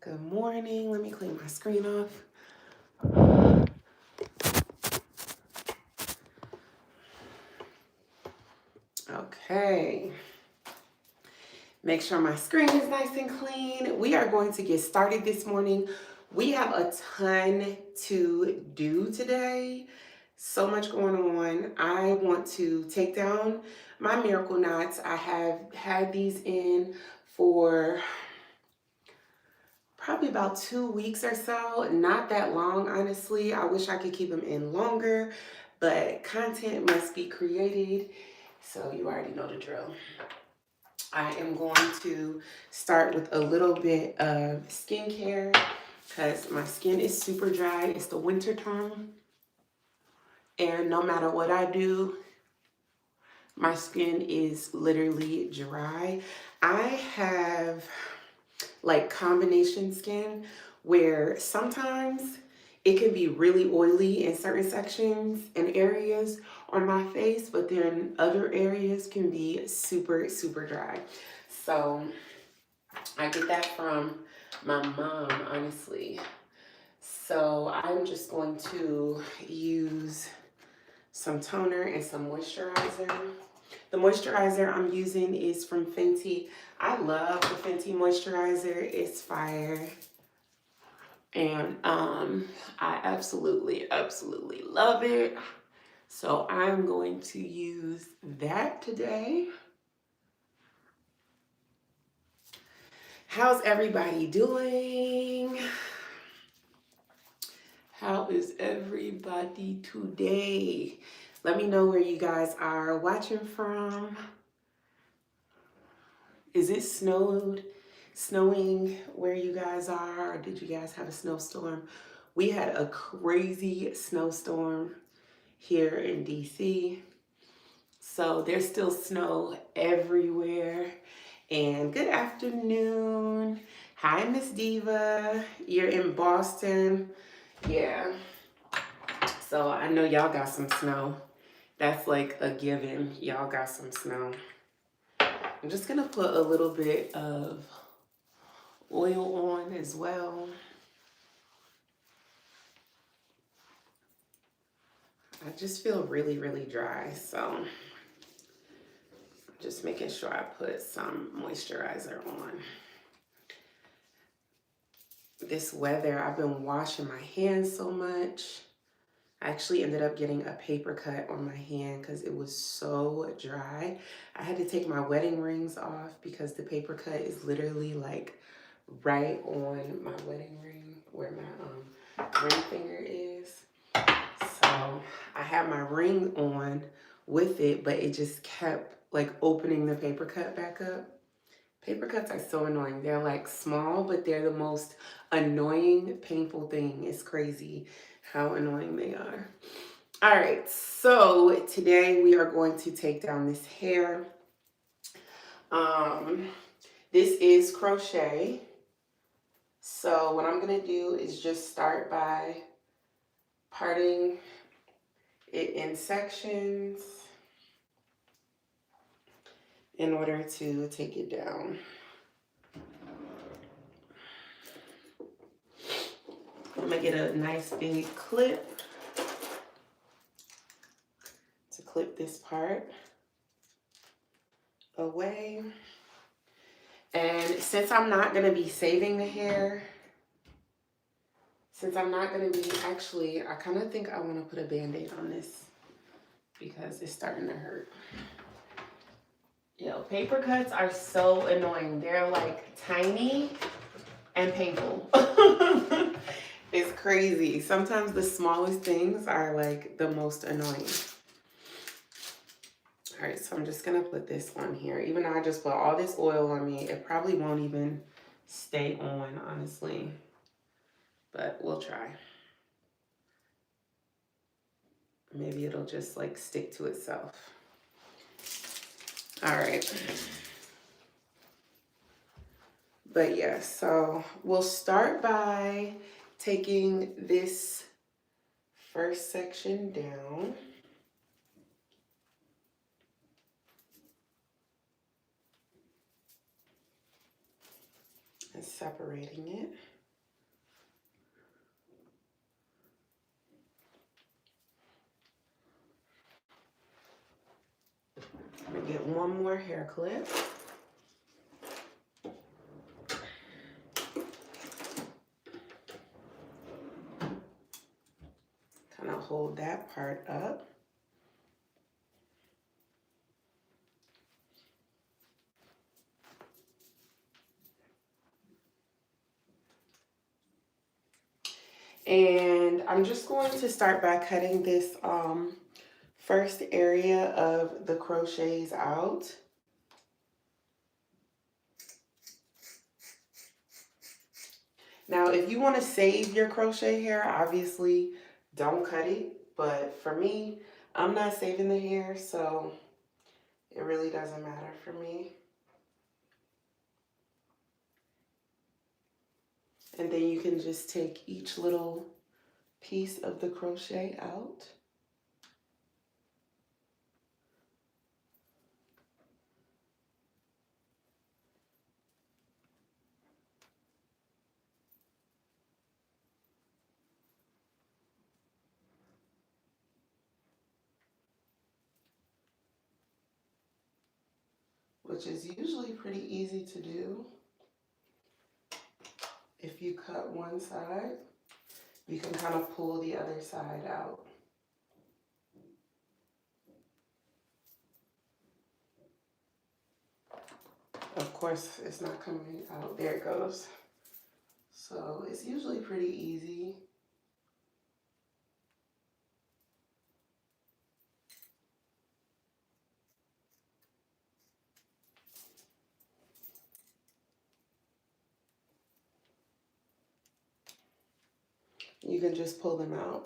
Good morning. Let me clean my screen off. Okay. Make sure my screen is nice and clean. We are going to get started this morning. We have a ton to do today. So much going on. I want to take down my miracle knots. I have had these in for probably about 2 weeks or so. Not that long, honestly. I wish I could keep them in longer, but content must be created. So you already know the drill. I am going to start with a little bit of skincare because my skin is super dry. It's the winter time. And no matter what I do, my skin is literally dry. I have like combination skin where sometimes it can be really oily in certain sections and areas on my face, but then other areas can be super, super dry. So I get that from my mom, honestly. So I'm just going to use some toner and some moisturizer. The moisturizer I'm using is from Fenty. I love the Fenty moisturizer. It's fire. And I absolutely love it. So I'm going to use that today. How's everybody doing? How is everybody today? Let me know where you guys are watching from. Is it snowing where you guys are? Or did you guys have a snowstorm? We had a crazy snowstorm here in DC. So there's still snow everywhere. And good afternoon. Hi, Miss Diva. You're in Boston. Yeah. So I know y'all got some snow. That's like a given. Y'all got some snow. I'm just gonna put a little bit of oil on as well. I just feel really, really dry, so just making sure I put some moisturizer on. This weather, I've been washing my hands so much. I actually ended up getting a paper cut on my hand because it was so dry. I had to take my wedding rings off because the paper cut is literally like right on my wedding ring where my ring finger is. So I had my ring on with it, but it just kept like opening the paper cut back up. Paper cuts are so annoying. They're like small, but they're the most annoying, painful thing. It's crazy how annoying they are. All right, so today we are going to take down this hair. This is crochet. So what I'm gonna do is just start by parting it in sections in order to take it down. I'm gonna get a nice big clip to clip this part away. And since I'm not gonna be saving the hair, actually, I kind of think I wanna put a Band-Aid on this because it's starting to hurt. Yo, paper cuts are so annoying. They're like tiny and painful. It's crazy. Sometimes the smallest things are like the most annoying. All right, so I'm just gonna put this on here. Even though I just put all this oil on me, it probably won't even stay on, honestly. But we'll try. Maybe it'll just like stick to itself. All right. But yeah, so we'll start by taking this first section down. And separating it. hair clip. Kind of hold that part up. And I'm just going to start by cutting this first area of the crochets out. Now, if you want to save your crochet hair, obviously don't cut it. But for me, I'm not saving the hair, so it really doesn't matter for me. And then you can just take each little piece of the crochet out. Which is usually pretty easy to do. If you cut one side, you can kind of pull the other side out. Of course, it's not coming out. There it goes. So it's usually pretty easy. You can just pull them out.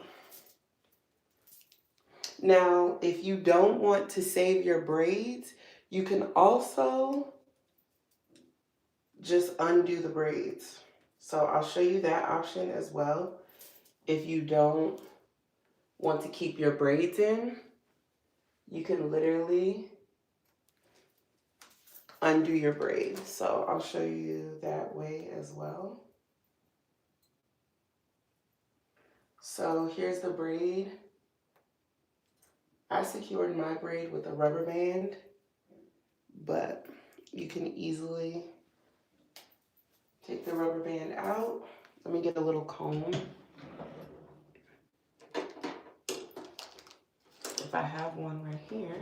Now, if you don't want to save your braids, you can also just undo the braids. So I'll show you that option as well. If you don't want to keep your braids in, you can literally undo your braid. So I'll show you that way as well. So here's the braid. I secured my braid with a rubber band, but you can easily take the rubber band out. Let me get a little comb. If I have one right here.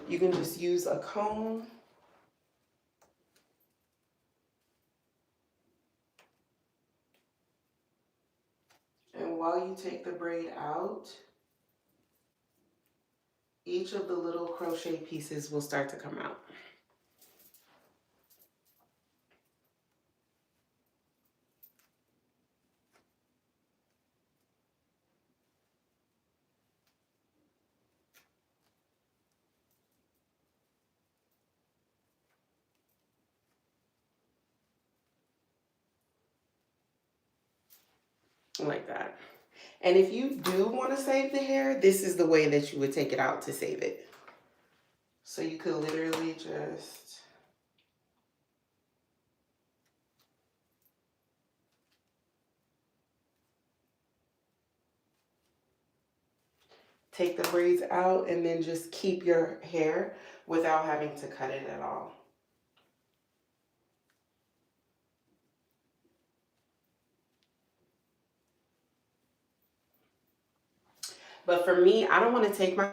You can just use a comb. And while you take the braid out, each of the little crochet pieces will start to come out. Like that. And if you do want to save the hair, this is the way that you would take it out to save it. So you could literally just take the braids out and then just keep your hair without having to cut it at all. But for me, I don't want to take my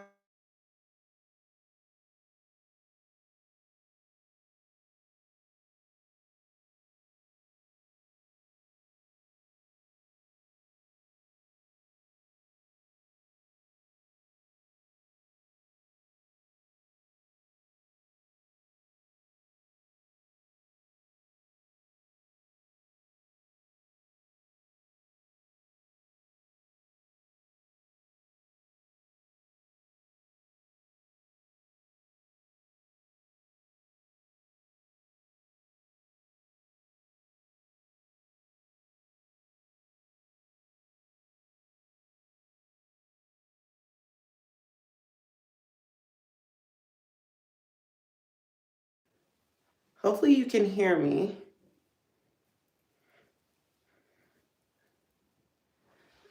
hopefully you can hear me.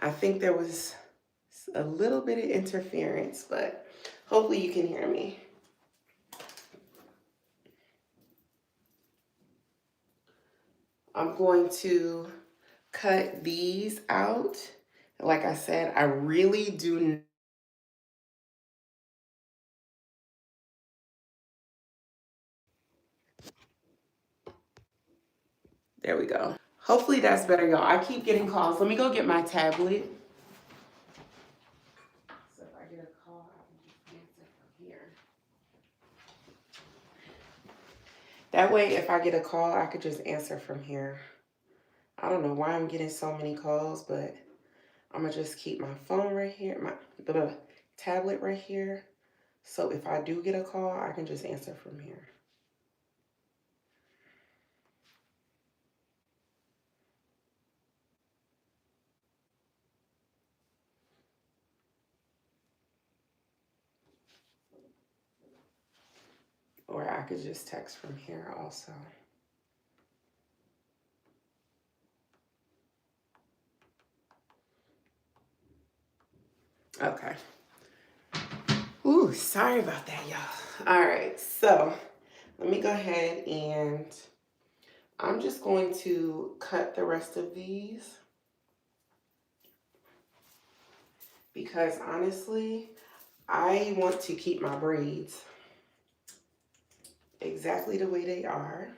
I think there was a little bit of interference, but hopefully you can hear me. I'm going to cut these out. Like I said, I really do. There we go. Hopefully that's better, y'all. I keep getting calls. Let me go get my tablet. So if I get a call, I can just answer from here. That way, if I get a call, I could just answer from here. I don't know why I'm getting so many calls, but I'm gonna just keep my phone right here, my tablet right here. So if I do get a call, I can just answer from here. Or I could just text from here also. Okay. Ooh, sorry about that, y'all. All right, so let me go ahead and I'm just going to cut the rest of these because honestly, I want to keep my braids exactly the way they are.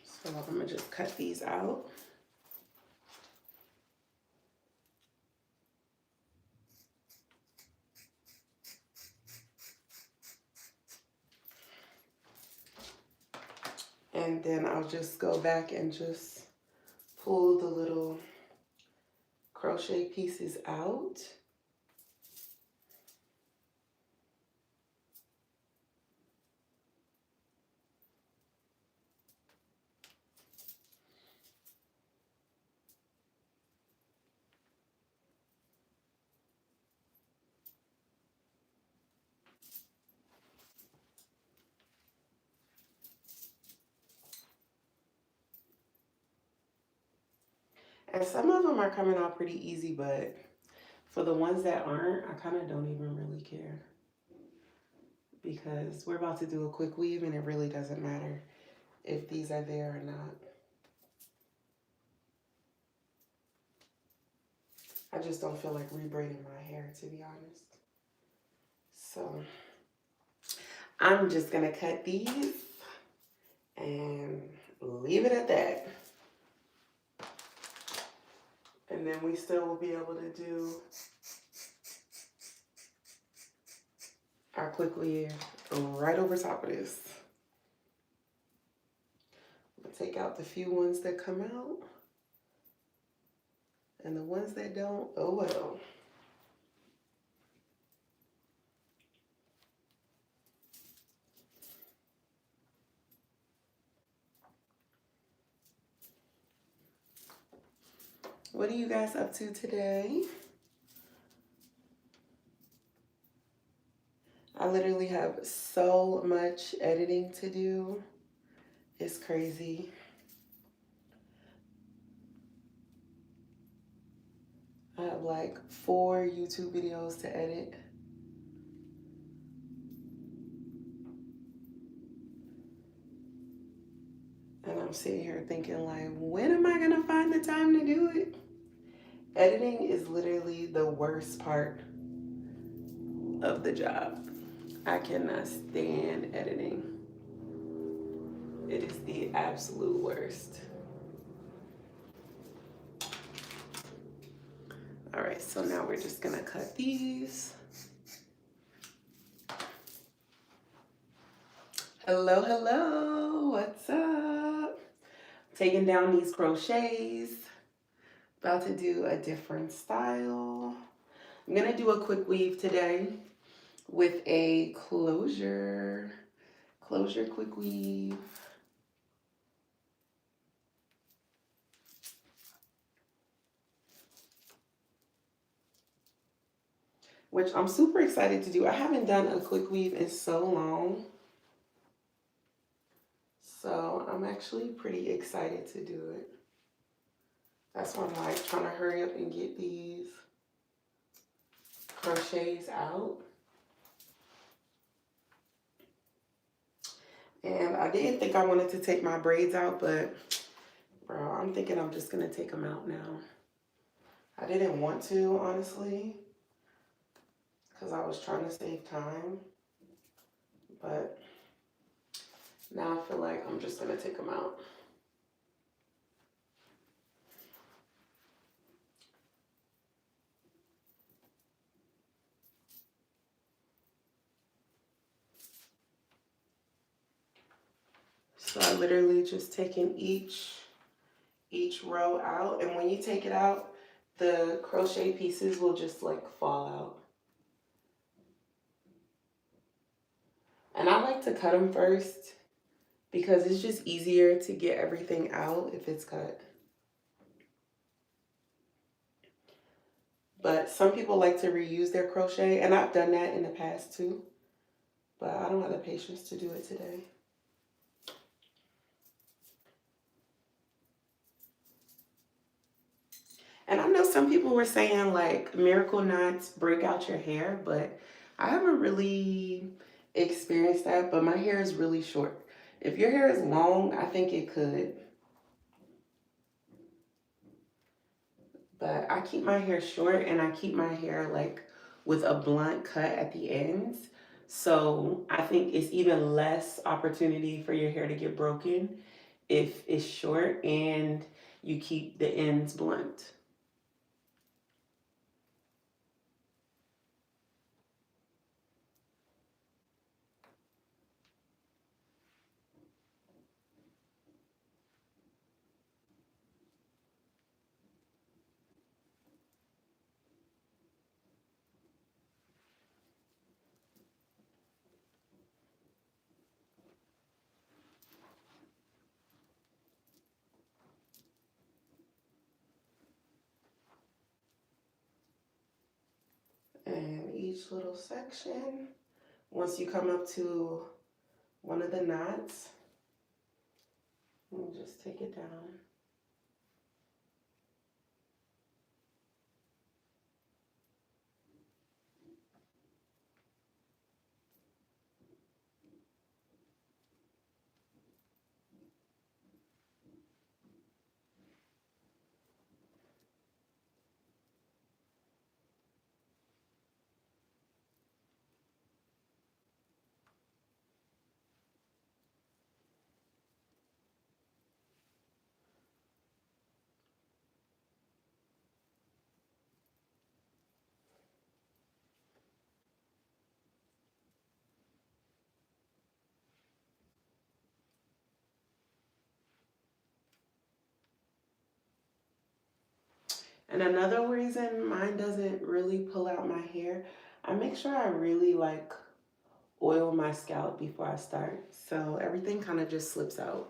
So I'm gonna just cut these out. And then I'll just go back and just pull the little crochet pieces out. And some of them are coming out pretty easy, but for the ones that aren't, I kind of don't even really care. Because we're about to do a quick weave and it really doesn't matter if these are there or not. I just don't feel like rebraiding my hair, to be honest. So I'm just gonna cut these and leave it at that. And then we still will be able to do our quick weave right over top of this. I'm gonna take out the few ones that come out. And the ones that don't, oh well. What are you guys up to today? I literally have so much editing to do. It's crazy. I have like 4 YouTube videos to edit. And I'm sitting here thinking like, when am I gonna find the time to do it? Editing is literally the worst part of the job. I cannot stand editing. It is the absolute worst. All right, so now we're just gonna cut these. Hello, hello, what's up? Taking down these crochets. About to do a different style. I'm gonna do a quick weave today with a closure quick weave. which I'm super excited to do. I haven't done a quick weave in so long. So I'm actually pretty excited to do it. That's why I'm like trying to hurry up and get these crochets out. And I didn't think I wanted to take my braids out, but bro, I'm thinking I'm just gonna take them out now. I didn't want to, honestly, because I was trying to save time, but now I feel like I'm just gonna take them out. So I literally just taken each row out, and when you take it out, the crochet pieces will just like fall out. And I like to cut them first because it's just easier to get everything out if it's cut. But some people like to reuse their crochet, and I've done that in the past too, but I don't have the patience to do it today. And I know some people were saying like miracle knots break out your hair, but I haven't really experienced that, but my hair is really short. If your hair is long, I think it could. But I keep my hair short, and I keep my hair like with a blunt cut at the ends. So I think it's even less opportunity for your hair to get broken if it's short and you keep the ends blunt. And each little section, once you come up to one of the knots, you just take it down. And another reason mine doesn't really pull out my hair, I make sure I really like oil my scalp before I start. So everything kind of just slips out.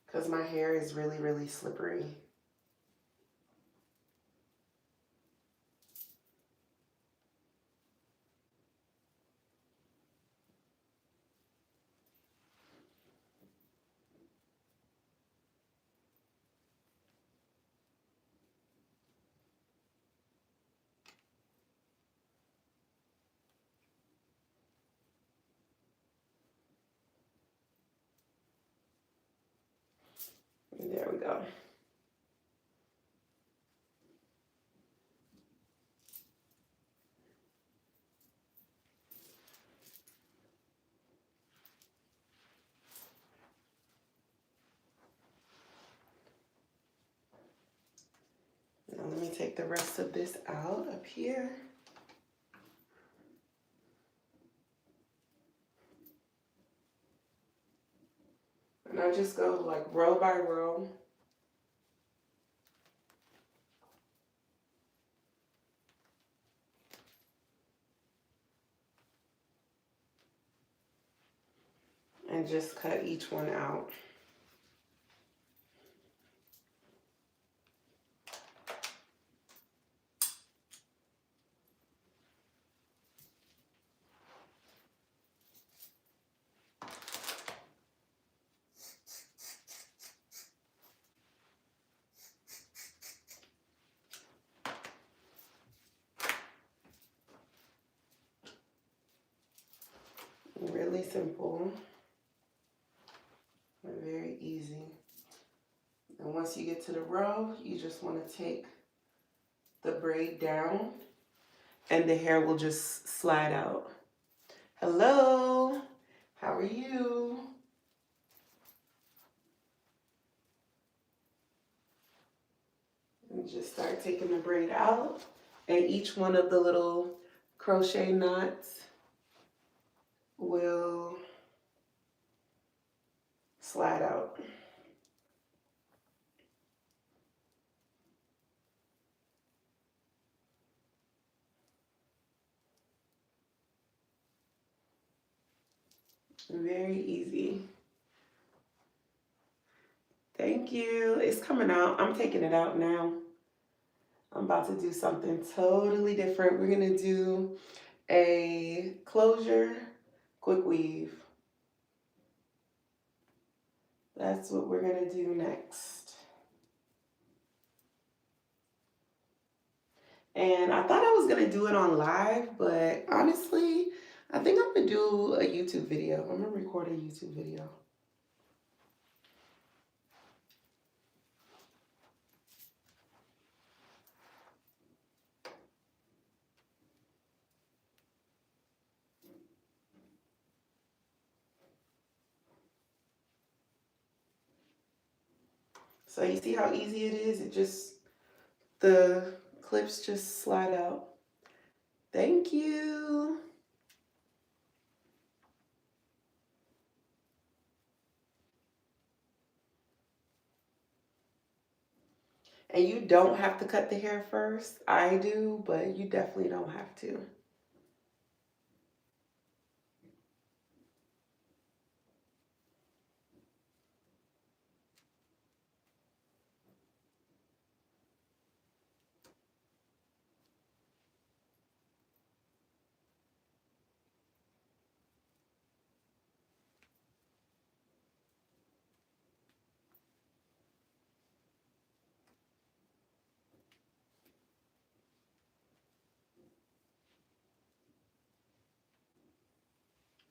Because my hair is really, really slippery. There we go. Now let me take the rest of this out up here. And I just go like row by row. And just cut each one out. really simple and very easy. And once you get to the row, you just want to take the braid down and the hair will just slide out. Hello, how are you? And just start taking the braid out, and each one of the little crochet knots will slide out. Very easy. Thank you. It's coming out. I'm taking it out now. I'm about to do something totally different. We're going to do a closure quick weave. That's what we're going to do next. And I thought I was going to do it on live, but honestly, I think I'm going to do a YouTube video. I'm going to record a YouTube video. So you see how easy it is? The clips just slide out. Thank you. And you don't have to cut the hair first. I do, but you definitely don't have to.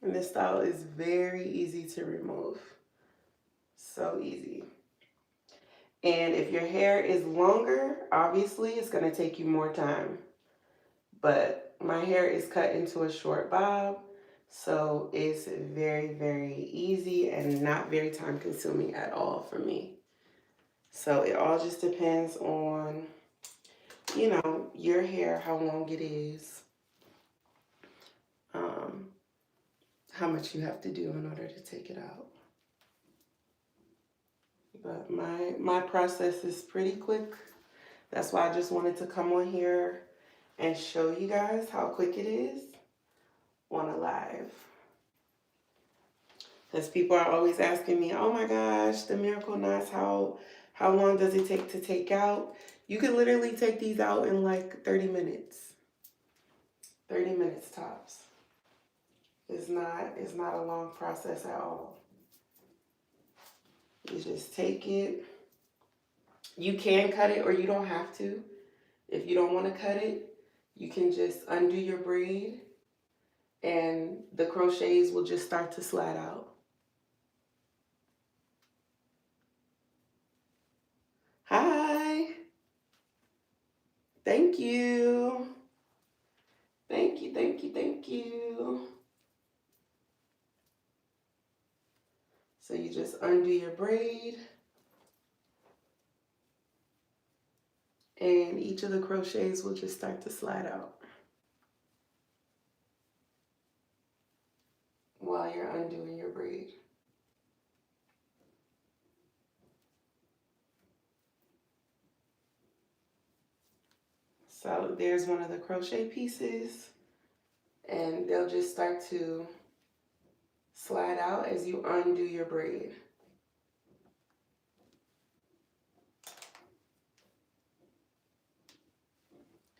And this style is very easy to remove. So easy. And if your hair is longer, obviously it's going to take you more time. But my hair is cut into a short bob, so it's very, very easy and not very time consuming at all for me. So it all just depends on, you know, your hair, how long it is, how much you have to do in order to take it out. But my process is pretty quick. That's why I just wanted to come on here and show you guys how quick it is on a live. Because people are always asking me, oh my gosh, the miracle knots, how long does it take to take out? You can literally take these out in like 30 minutes. 30 minutes tops. It's not a long process at all. You just take it. You can cut it or you don't have to. If you don't want to cut it, you can just undo your braid and the crochets will just start to slide out. Hi. Thank you. Thank you, thank you, thank you. So you just undo your braid and each of the crochets will just start to slide out while you're undoing your braid. So there's one of the crochet pieces and they'll just start to slide out as you undo your braid.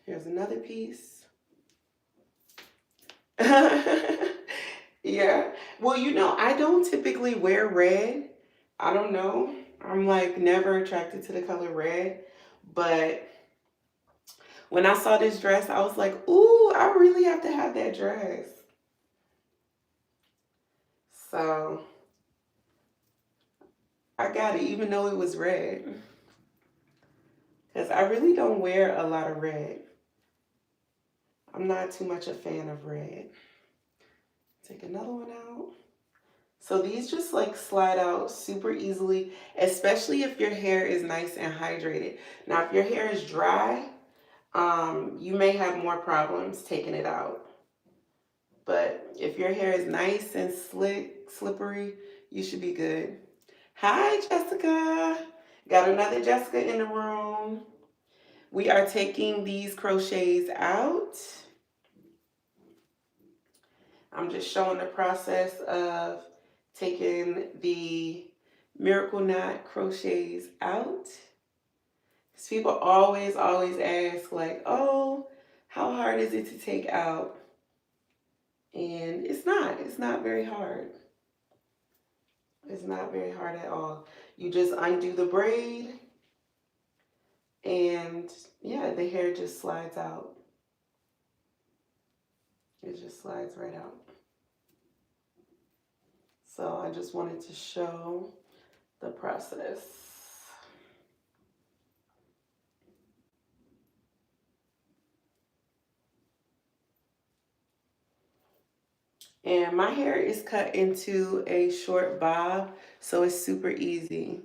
Here's another piece. Yeah. Well, you know, I don't typically wear red. I don't know. I'm like never attracted to the color red. But when I saw this dress, I was like, ooh, I really have to have that dress. So I got it even though it was red. Because I really don't wear a lot of red. I'm not too much a fan of red. Take another one out. So these just like slide out super easily, especially if your hair is nice and hydrated. Now, if your hair is dry, you may have more problems taking it out. But if your hair is nice and slick, slippery, you should be good. Hi, Jessica. Got another Jessica in the room. We are taking these crochets out. I'm just showing the process of taking the miracle knot crochets out. Because people always ask like, oh, how hard is it to take out? And it's not very hard. It's not very hard at all. You just undo the braid and yeah, the hair just slides out. It just slides right out. So I just wanted to show the process. And my hair is cut into a short bob, so it's super easy.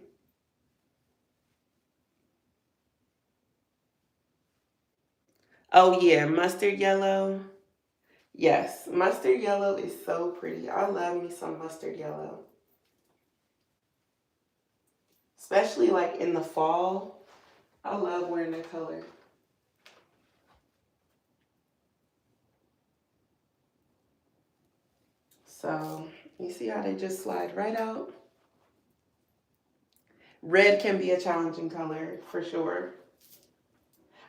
Oh yeah, mustard yellow. Yes, mustard yellow is so pretty. I love me some mustard yellow. Especially like in the fall. I love wearing that color. So you see how they just slide right out? Red can be a challenging color for sure.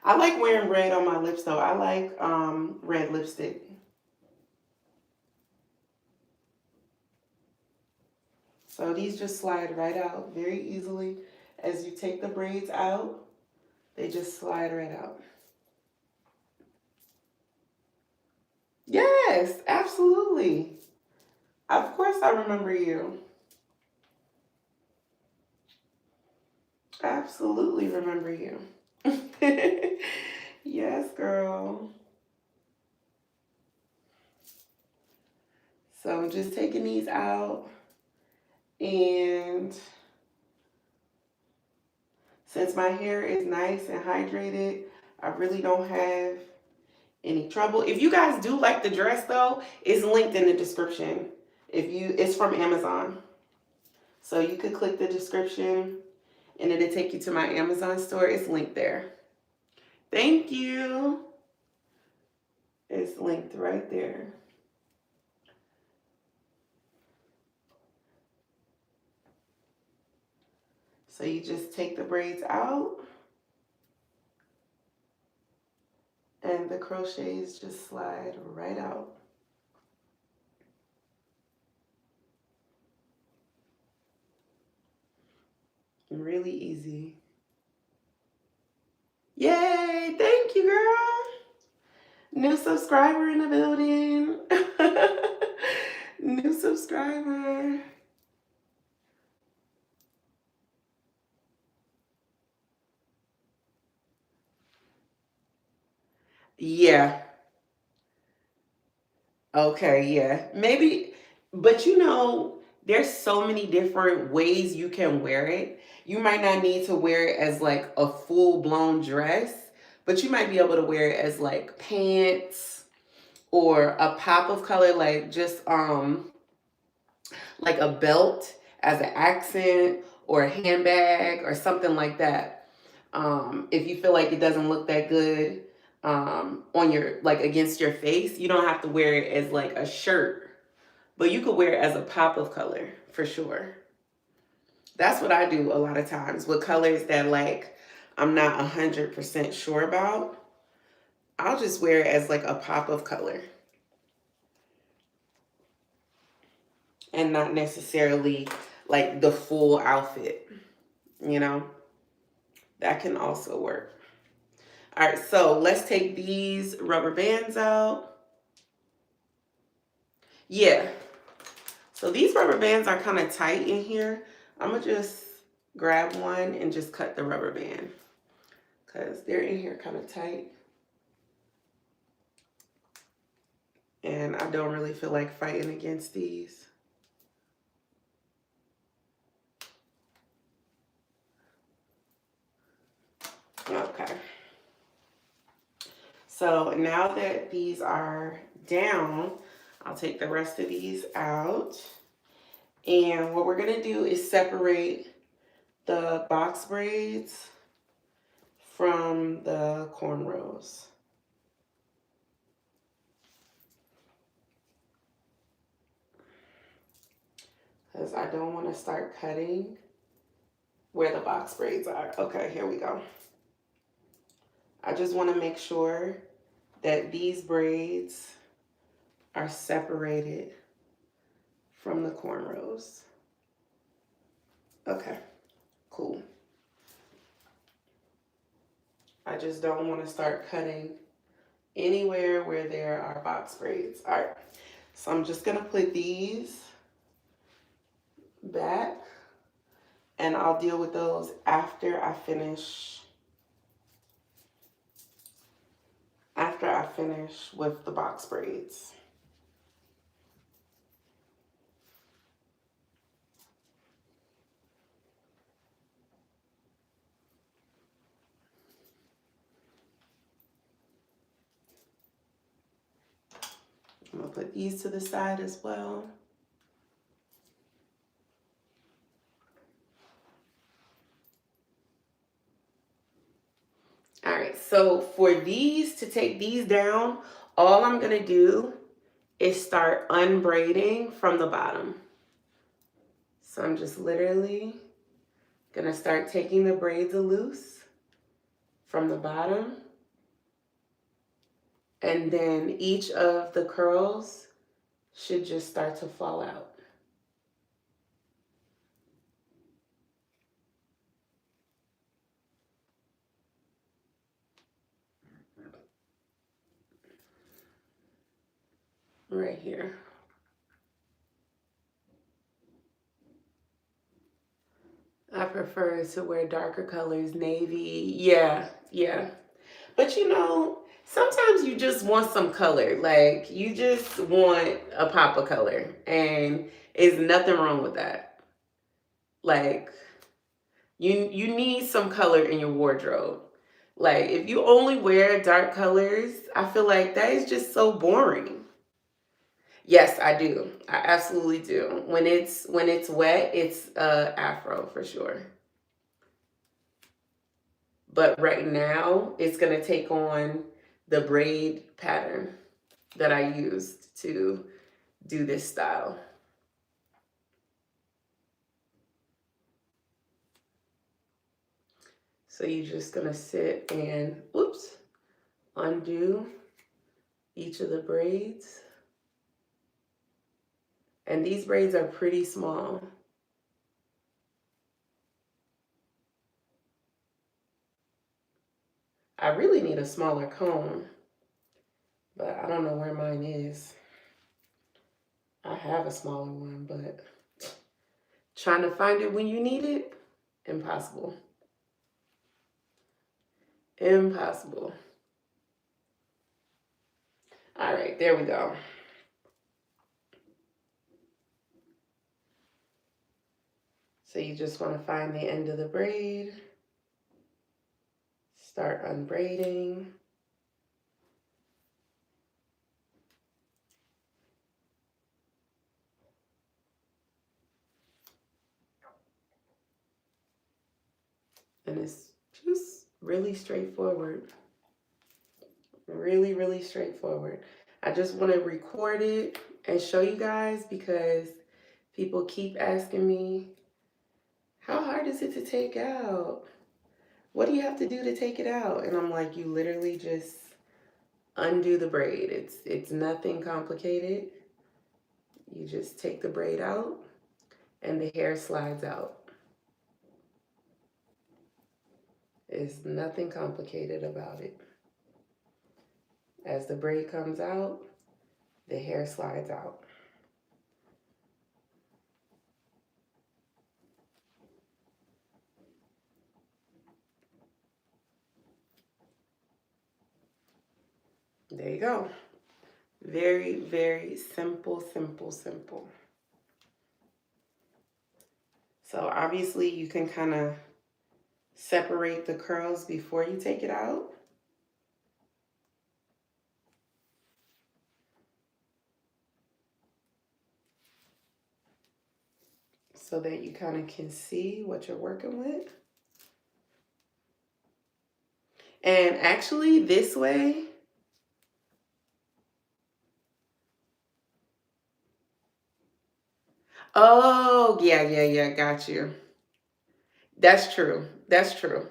I like wearing red on my lips though. I like red lipstick. So these just slide right out very easily. As you take the braids out, they just slide right out. Yes, absolutely. Of course I remember you. Absolutely remember you. Yes, girl. So I'm just taking these out. And since my hair is nice and hydrated, I really don't have any trouble. If you guys do like the dress though, it's linked in the description. It's from Amazon. So you could click the description and it'll take you to my Amazon store. It's linked there. Thank you. It's linked right there. So you just take the braids out and the crochets just slide right out. Really easy. Yay! Thank you, girl. New subscriber in the building. New subscriber. Yeah. Okay, yeah. Maybe, but you know, there's so many different ways you can wear it. You might not need to wear it as like a full-blown dress, but you might be able to wear it as like pants or a pop of color, like just like a belt as an accent or a handbag or something like that. If you feel like it doesn't look that good on your, like against your face, you don't have to wear it as like a shirt, but you could wear it as a pop of color for sure. That's what I do a lot of times with colors that like I'm not 100% sure about. I'll just wear it as like a pop of color and not necessarily like the full outfit, you know? That can also work. All right, so let's take these rubber bands out. Yeah. So these rubber bands are kind of tight in here. I'm gonna just grab one and just cut the rubber band because they're in here kind of tight. And I don't really feel like fighting against these. Okay. So now that these are down, I'll take the rest of these out. And what we're gonna do is separate the box braids from the cornrows. Because I don't want to start cutting where the box braids are. Okay, here we go. I just want to make sure that these braids are separated from the cornrows. Okay, cool. I just don't want to start cutting anywhere where there are box braids. All right, so I'm just gonna put these back and I'll deal with those after I finish with the box braids. I'm gonna put these to the side as well. All right, so for these, to take these down, all I'm gonna do is start unbraiding from the bottom. So I'm just literally gonna start taking the braids loose from the bottom. And then each of the curls should just start to fall out. Right here. I prefer to wear darker colors, navy. Yeah. But you know, sometimes you just want some color. Like, you just want a pop of color. And there's nothing wrong with that. Like, you need some color in your wardrobe. Like, if you only wear dark colors, I feel like that is just so boring. Yes, I do. I absolutely do. When it's wet, it's afro for sure. But right now, it's gonna take on the braid pattern that I used to do this style. So you're just gonna sit and, oops, undo each of the braids. And these braids are pretty small. I really need a smaller comb, but I don't know where mine is. I have a smaller one, but trying to find it when you need it, impossible. Impossible. All right, there we go. So you just want to find the end of the braid, start unbraiding. And it's just really straightforward. Really, really straightforward. I just want to record it and show you guys because people keep asking me, how hard is it to take out? What do you have to do to take it out? And I'm like, you literally just undo the braid. It's nothing complicated. You just take the braid out and the hair slides out. There's nothing complicated about it. As the braid comes out, the hair slides out. There you go. Very, very simple, simple, simple. So obviously you can kind of separate the curls before you take it out. So that you kind of can see what you're working with. And actually this way, oh, yeah, got you. That's true. That's true.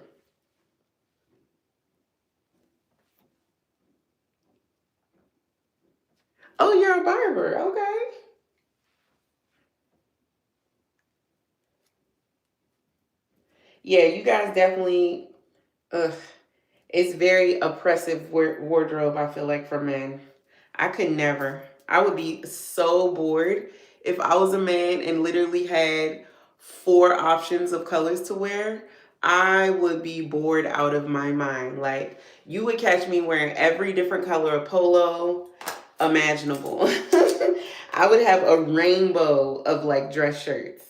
Oh, you're a barber. Okay. Yeah, you guys definitely, ugh, it's very oppressive wardrobe, I feel like, for men. I could never. I would be so bored if I was a man and literally had 4 options of colors to wear. I would be bored out of my mind. Like, you would catch me wearing every different color of polo imaginable. I would have a rainbow of like dress shirts.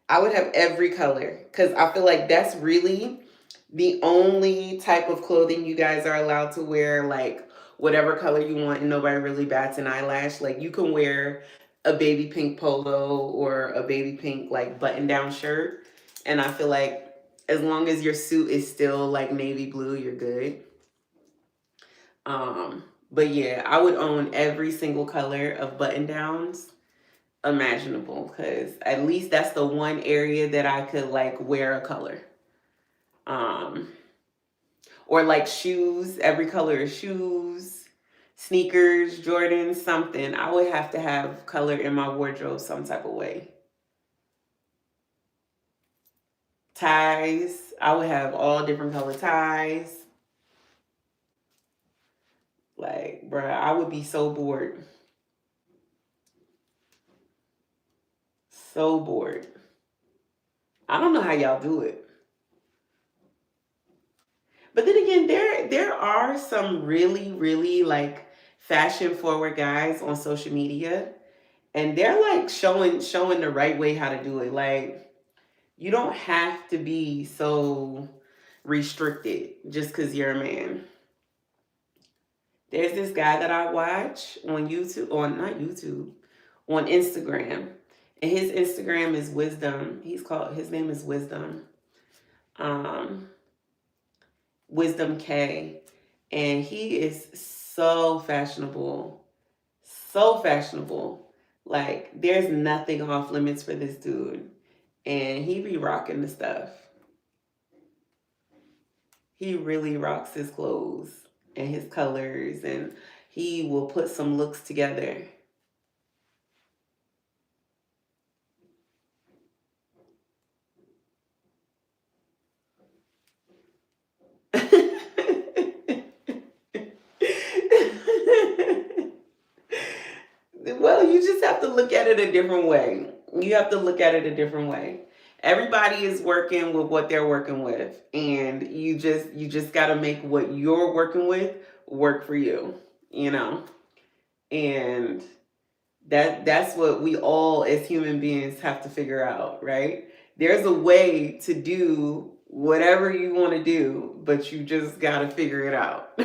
I would have every color because I feel like that's really the only type of clothing you guys are allowed to wear, like whatever color you want, and nobody really bats an eyelash. Like you can wear a baby pink polo or a baby pink like button down shirt, and I feel like as long as your suit is still like navy blue, you're good. But yeah, I would own every single color of button downs imaginable because at least that's the one area that I could like wear a color. Um, or like shoes, every color of shoes, sneakers, Jordans, something. I would have to have color in my wardrobe some type of way. Ties, I would have all different color ties. Like, bruh, I would be so bored. So bored. I don't know how y'all do it. But then again, there are some really, really like fashion forward guys on social media, and they're like showing the right way how to do it. Like you don't have to be so restricted just because you're a man. There's this guy that I watch on YouTube, on not YouTube, on Instagram. And his Instagram is Wisdom. His name is Wisdom. Um, Wisdom K. And he is so fashionable. So fashionable. Like, there's nothing off limits for this dude. And he be rocking the stuff. He really rocks his clothes and his colors, and he will put some looks together. Well, you just have to look at it a different way. You have to look at it a different way. Everybody is working with what they're working with, and you just got to make what you're working with work for you, you know? And that's what we all as human beings have to figure out, right? There's a way to do whatever you want to do, but you just got to figure it out.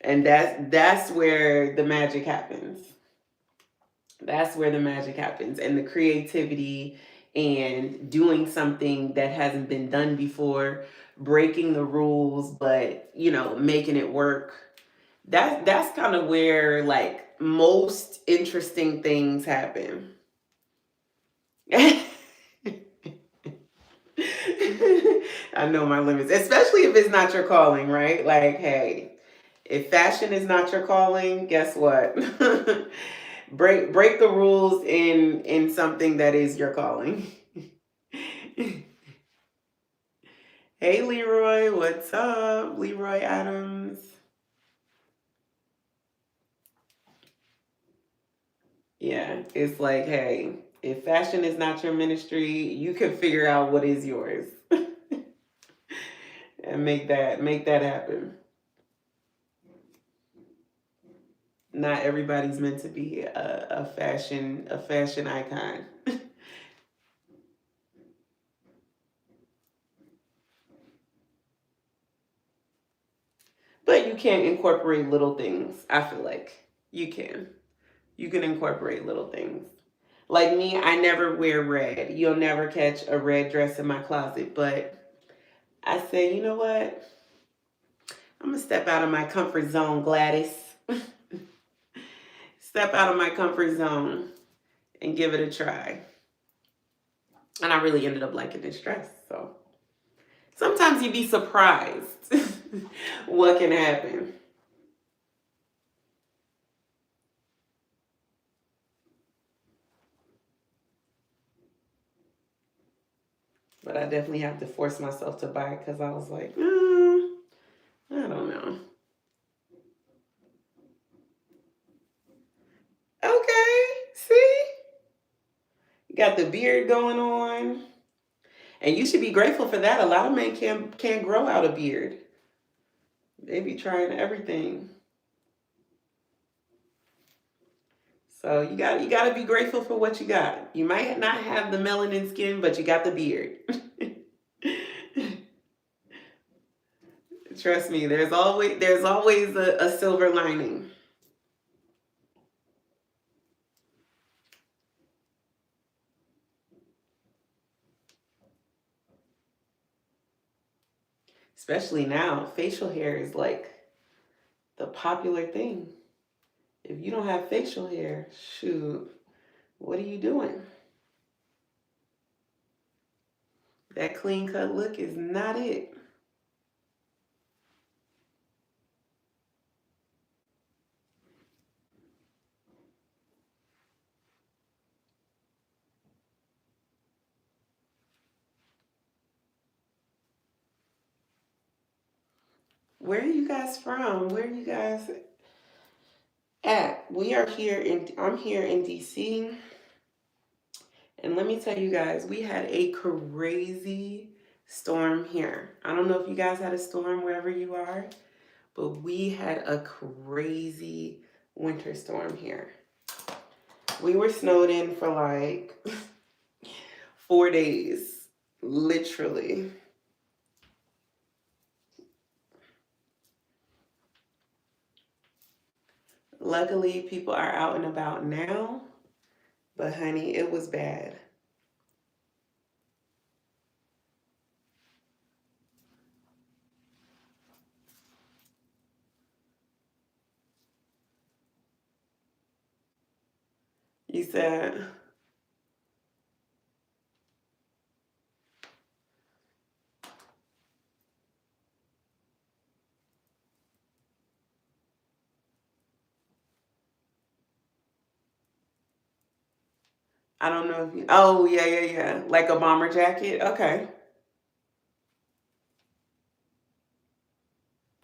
And that's where the magic happens. That's where the magic happens, and the creativity and doing something that hasn't been done before, breaking the rules, but making it work. That's kind of where like most interesting things happen. I know my limits, especially if it's not your calling, right? Like, hey, if fashion is not your calling, guess what? break the rules in something that is your calling. Hey Leroy, what's up? Leroy Adams. Yeah, it's like, hey, if fashion is not your ministry, you can figure out what is yours and make that happen. Not everybody's meant to be a fashion icon. But you can incorporate little things. I feel like you can. You can incorporate little things. Like me, I never wear red. You'll never catch a red dress in my closet. But I say, you know what? I'm going to step out of my comfort zone, Gladys. Step out of my comfort zone and give it a try. And I really ended up liking this dress. So sometimes you'd be surprised what can happen. But I definitely have to force myself to buy it because I was like, I don't know. Okay, see? You got the beard going on. And you should be grateful for that. A lot of men can't grow out a beard. They be trying everything. So you got to be grateful for what you got. You might not have the melanin skin, but you got the beard. Trust me, there's always a silver lining. Especially now, facial hair is like the popular thing. If you don't have facial hair, shoot, what are you doing? That clean cut look is not it. Where are you guys from? Where are you guys at? I'm here in DC. And let me tell you guys, we had a crazy storm here. I don't know if you guys had a storm wherever you are, but we had a crazy winter storm here. We were snowed in for like 4 days, literally. Luckily, people are out and about now, but honey, it was bad. You said, I don't know if you, oh, yeah. Like a bomber jacket? Okay.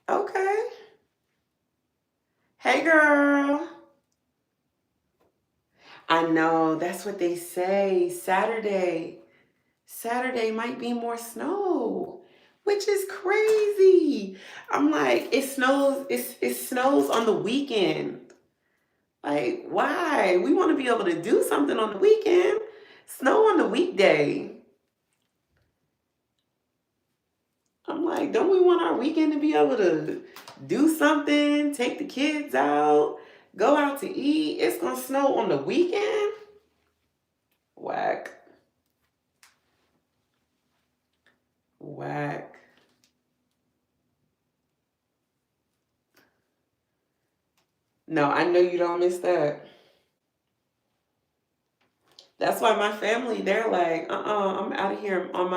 Okay. Hey, girl. I know, that's what they say. Saturday might be more snow, which is crazy. I'm like, it snows on the weekend. Like, why? We want to be able to do something on the weekend. Snow on the weekday. I'm like, don't we want our weekend to be able to do something, take the kids out, go out to eat? It's gonna snow on the weekend? Whack. Whack. No, I know you don't miss that. That's why my family, they're like, I'm out of here on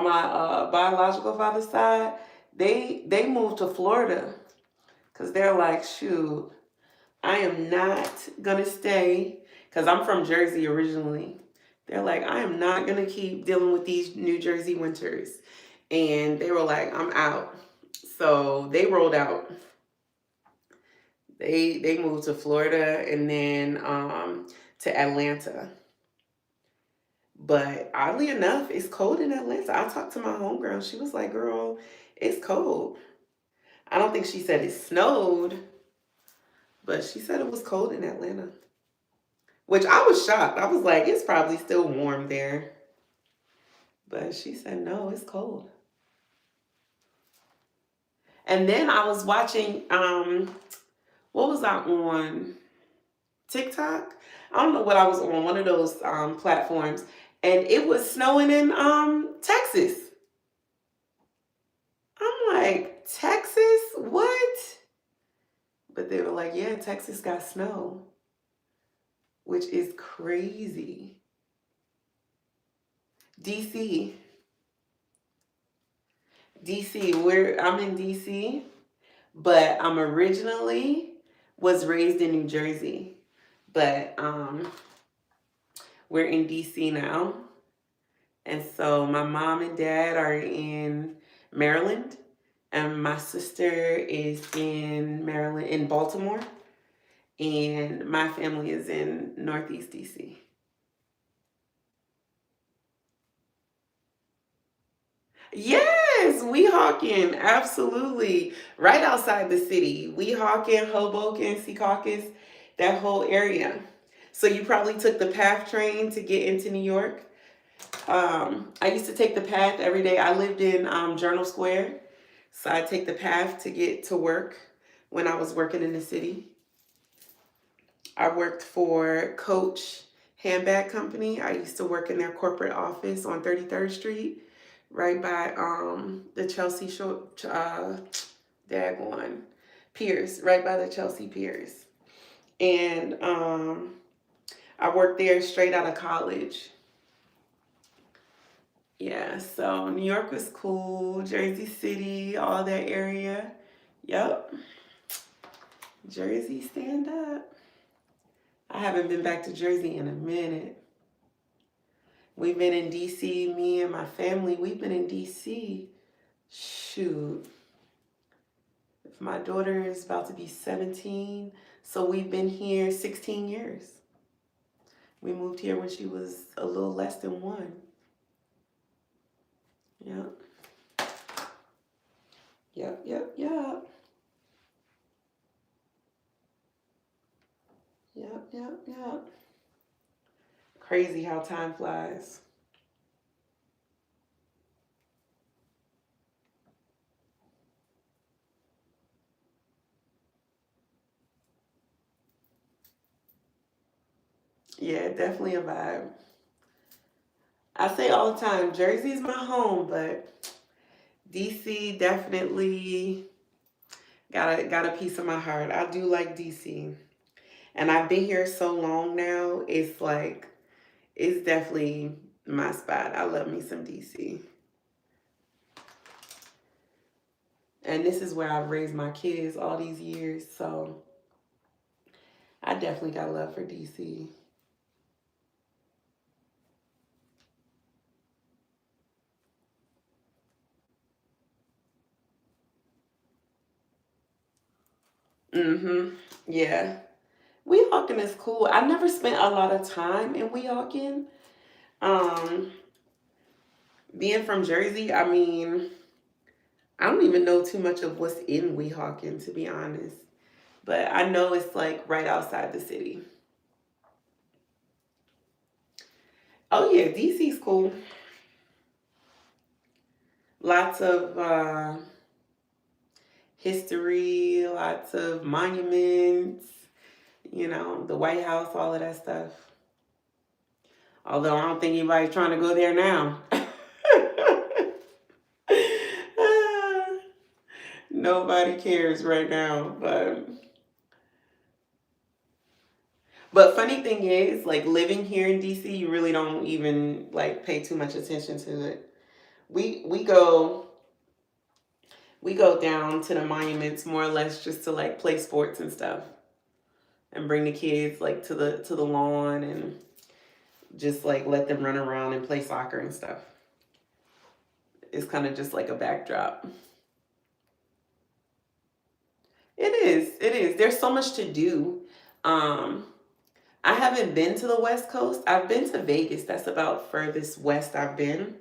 my biological father's side. They moved to Florida because they're like, shoot, I am not gonna stay because I'm from Jersey originally. They're like, I am not gonna keep dealing with these New Jersey winters. And they were like, I'm out. So they rolled out. They moved to Florida and then to Atlanta. But oddly enough, it's cold in Atlanta. I talked to my homegirl. She was like, girl, it's cold. I don't think she said it snowed, But she said it was cold in Atlanta, which I was shocked. I was like, it's probably still warm there. But she said, no, it's cold. And then I was watching, what was I on? TikTok? I don't know what I was on, one of those platforms. And it was snowing in Texas. I'm like, Texas? What? But they were like, yeah, Texas got snow, which is crazy. DC. I'm in DC, but I'm originally was raised in New Jersey. But we're in DC now. And so my mom and dad are in Maryland, and my sister is in Maryland, in Baltimore, and my family is in Northeast DC. Yes, Weehawken, absolutely. Right outside the city. Weehawken, Hoboken, Secaucus, that whole area. So you probably took the PATH train to get into New York. I used to take the PATH every day. I lived in Journal Square, so I take the PATH to get to work when I was working in the city. I worked for Coach Handbag Company. I used to work in their corporate office on 33rd Street, right by the Chelsea daggone Piers, right by the Chelsea Piers. And I worked there straight out of college. Yeah, so New York was cool, Jersey City, all that area. Yep. Jersey, stand up. I haven't been back to Jersey in a minute. We've been in DC, me and my family, we've been in DC. Shoot. If my daughter is about to be 17, so we've been here 16 years. We moved here when she was a little less than 1. Yep. Yep. Yep. Crazy how time flies. Yeah, definitely a vibe. I say all the time, Jersey's my home, but DC definitely got a piece of my heart. I do like DC. And I've been here so long now, it's definitely my spot. I love me some DC. And this is where I've raised my kids all these years, so I definitely got love for DC. Mm-hmm. Yeah. Weehawken is cool. I never spent a lot of time in Weehawken. Um, Being from Jersey, I mean, I don't even know too much of what's in Weehawken, to be honest. But I know it's like right outside the city. Oh yeah, DC's cool. Lots of history, lots of monuments, the White House, all of that stuff. Although I don't think anybody's trying to go there now. Nobody cares right now, but funny thing is, like, living here in DC, you really don't even like pay too much attention to it. We go down to the monuments more or less just to like play sports and stuff, and bring the kids like to the lawn and just like let them run around and play soccer and stuff. It's kind of just like a backdrop. It is. It is. There's so much to do. Um, I haven't been to the West Coast. I've been to Vegas. That's about furthest west I've been.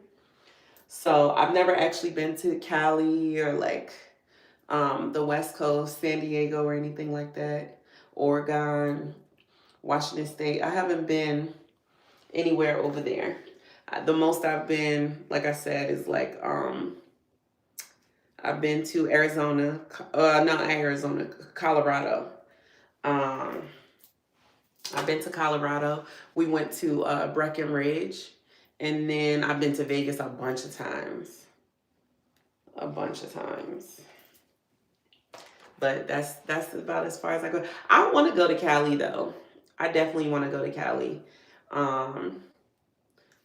So I've never actually been to Cali or like the West Coast, San Diego or anything like that. Oregon, Washington State. I haven't been anywhere over there. The most I've been, like I said, is like I've been to Arizona, not Arizona, Colorado. Um, I've been to Colorado. We went to Breckenridge, and then I've been to Vegas a bunch of times. A bunch of times. But that's about as far as I go. I want to go to Cali though. I definitely want to go to Cali.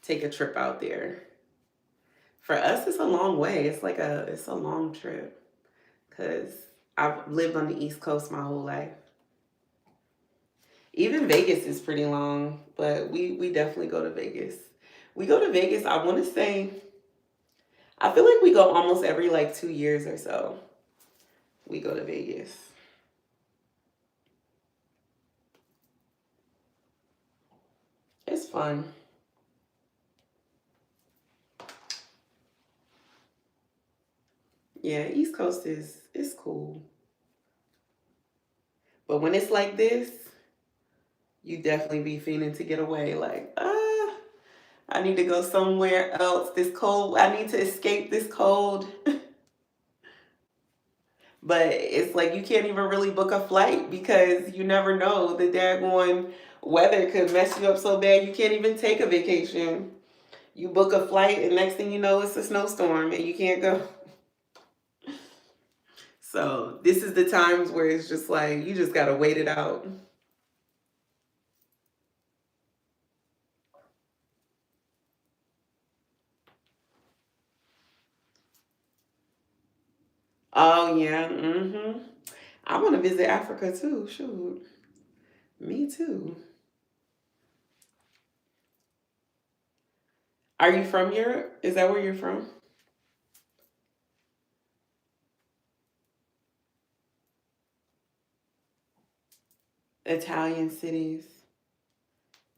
Take a trip out there. For us, it's a long way. It's a long trip because I've lived on the East Coast my whole life. Even Vegas is pretty long, but we definitely go to Vegas. We go to Vegas, I want to say, I feel like we go almost every like 2 years or so. We go to Vegas. It's fun. Yeah, East Coast is cool. But when it's like this, you definitely be feeling to get away. Like, I need to go somewhere else. This cold, I need to escape this cold. But it's like you can't even really book a flight because you never know. The daggone weather could mess you up so bad you can't even take a vacation. You book a flight and next thing you know it's a snowstorm and you can't go. So this is the times where it's just like you just gotta wait it out. Oh yeah, I want to visit Africa too. Shoot, me too. Are you from Europe? Is that where you're from? Italian cities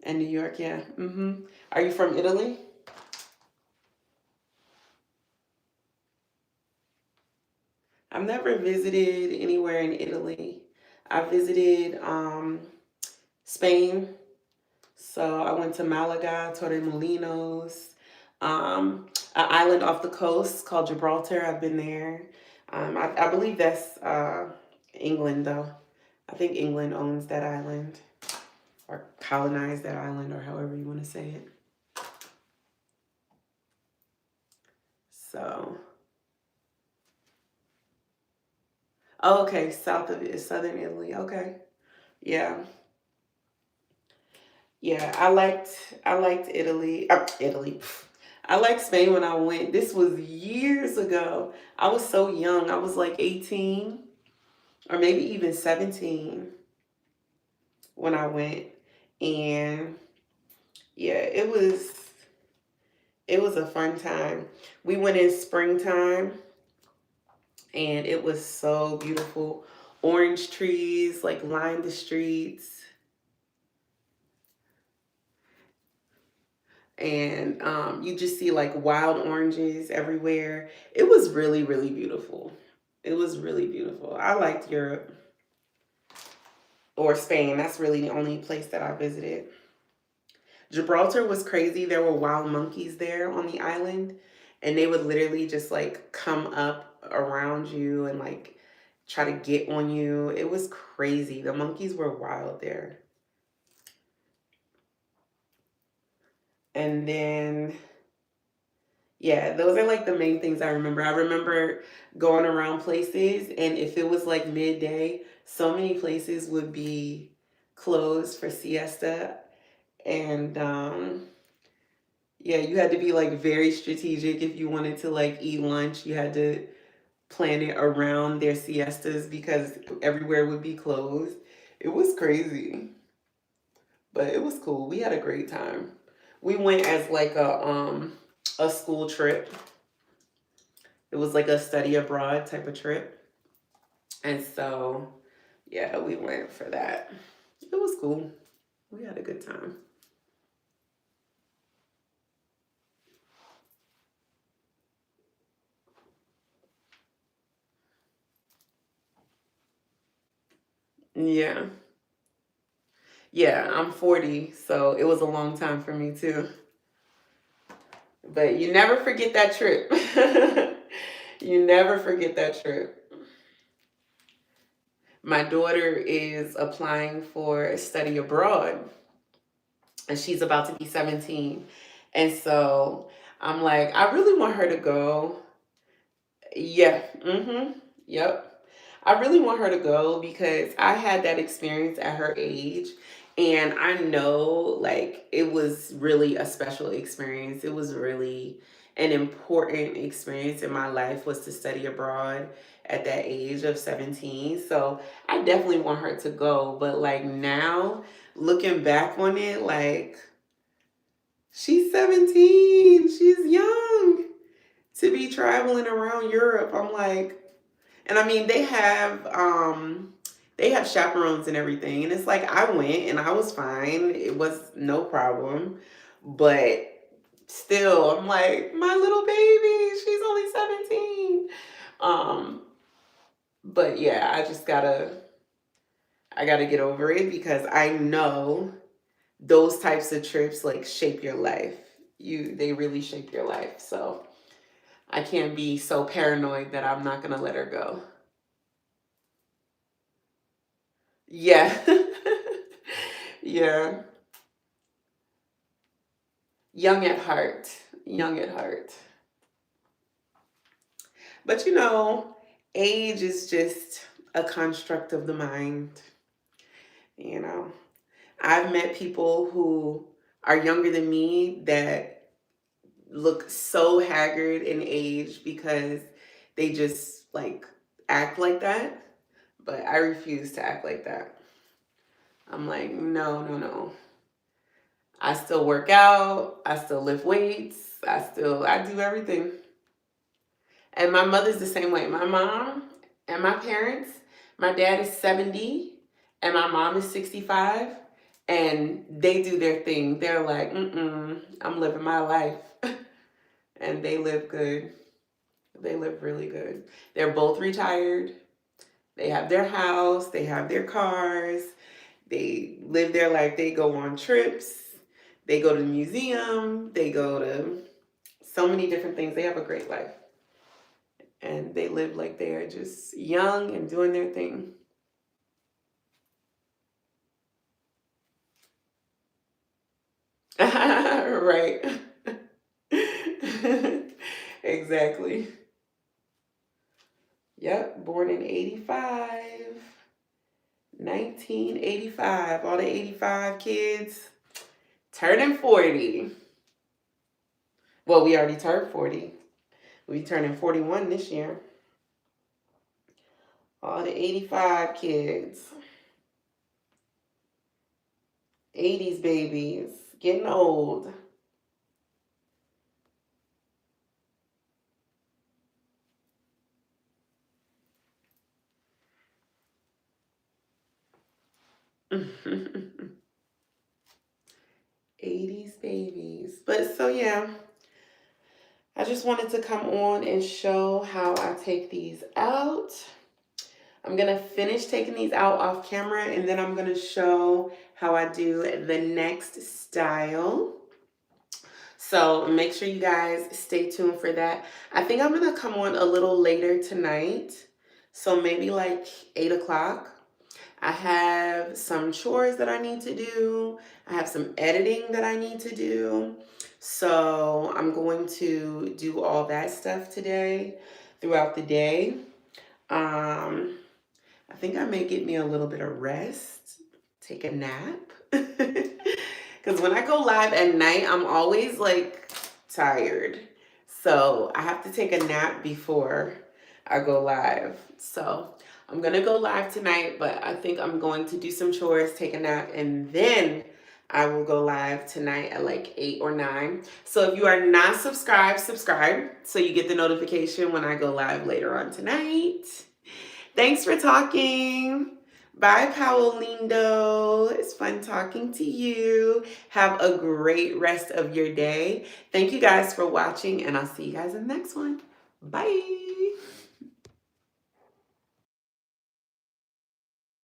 and New York, yeah. Are you from Italy? I've never visited anywhere in Italy. I visited Spain. So I went to Malaga, Torremolinos, an island off the coast called Gibraltar. I've been there. I believe that's England, though. I think England owns that island or colonized that island or however you want to say it. So, oh, okay, south of it, southern Italy. Okay, yeah, yeah. I liked Italy. Italy. I liked Spain when I went. This was years ago. I was so young. I was like 18 or maybe even 17 when I went. And yeah, it was a fun time. We went in springtime and it was so beautiful. Orange trees like lined the streets, and you just see like wild oranges everywhere. It was really, really beautiful. It was really beautiful. I liked Europe or Spain. That's really the only place that I visited. Gibraltar was crazy. There were wild monkeys there on the island, and they would literally just like come up around you and like try to get on you. It was crazy. The monkeys were wild there. And then, yeah, those are like the main things I remember. I remember going around places, and if it was like midday, so many places would be closed for siesta. And yeah, you had to be like very strategic if you wanted to like eat lunch. You had to plan it around their siestas because everywhere would be closed. It was crazy, but it was cool. We had a great time. We went as like a school trip. It was like a study abroad type of trip. And so, yeah, we went for that. It was cool. We had a good time. Yeah. Yeah, I'm 40, so it was a long time for me too. But you never forget that trip. You never forget that trip. My daughter is applying for study abroad, and she's about to be 17. And so I'm like, I really want her to go. Yeah. Yep. I really want her to go because I had that experience at her age. And I know like it was really a special experience. It was really an important experience in my life was to study abroad at that age of 17. So I definitely want her to go. But like now, looking back on it, like she's 17. She's young to be traveling around Europe. I'm like, and I mean they have chaperones and everything. And it's like I went and I was fine. It was no problem. But still, I'm like, my little baby, she's only 17. Um, but yeah, I gotta get over it because I know those types of trips like shape your life. They really shape your life. So I can't be so paranoid that I'm not gonna let her go. Yeah. Yeah. Young at heart. Young at heart. But you know, age is just a construct of the mind. You know, I've met people who are younger than me that look so haggard in age because they just like act like that. But I refuse to act like that. I'm like, no, no, no. I still work out. I still lift weights. I do everything. And my mother's the same way. My mom and my parents, my dad is 70 and my mom is 65. And they do their thing. They're like, I'm living my life. And they live good. They live really good. They're both retired. They have their house. They have their cars. They live their life. They go on trips. They go to the museum. They go to so many different things. They have a great life. And they live like they're just young and doing their thing. Right. Exactly. Yep, born in 85. 1985. All the 85 kids turning 40. Well, we already turned 40. We turning 41 this year. All the 85 kids. 80s babies. Getting old. '80s babies. But so yeah, I just wanted to come on and show how I take these out. I'm gonna finish taking these out off camera and then I'm gonna show how I do the next style. So make sure you guys stay tuned for that. I think I'm gonna come on a little later tonight. So maybe like 8 o'clock. I have some chores that I need to do. I have some editing that I need to do. So I'm going to do all that stuff today throughout the day. I think I may get me a little bit of rest, take a nap. Because when I go live at night, I'm always like tired. So I have to take a nap before I go live. So I'm going to go live tonight, but I think I'm going to do some chores, take a nap, and then I will go live tonight at like 8 or 9. So if you are not subscribed, subscribe so you get the notification when I go live later on tonight. Thanks for talking. Bye, Paolindo. It's fun talking to you. Have a great rest of your day. Thank you guys for watching, and I'll see you guys in the next one. Bye.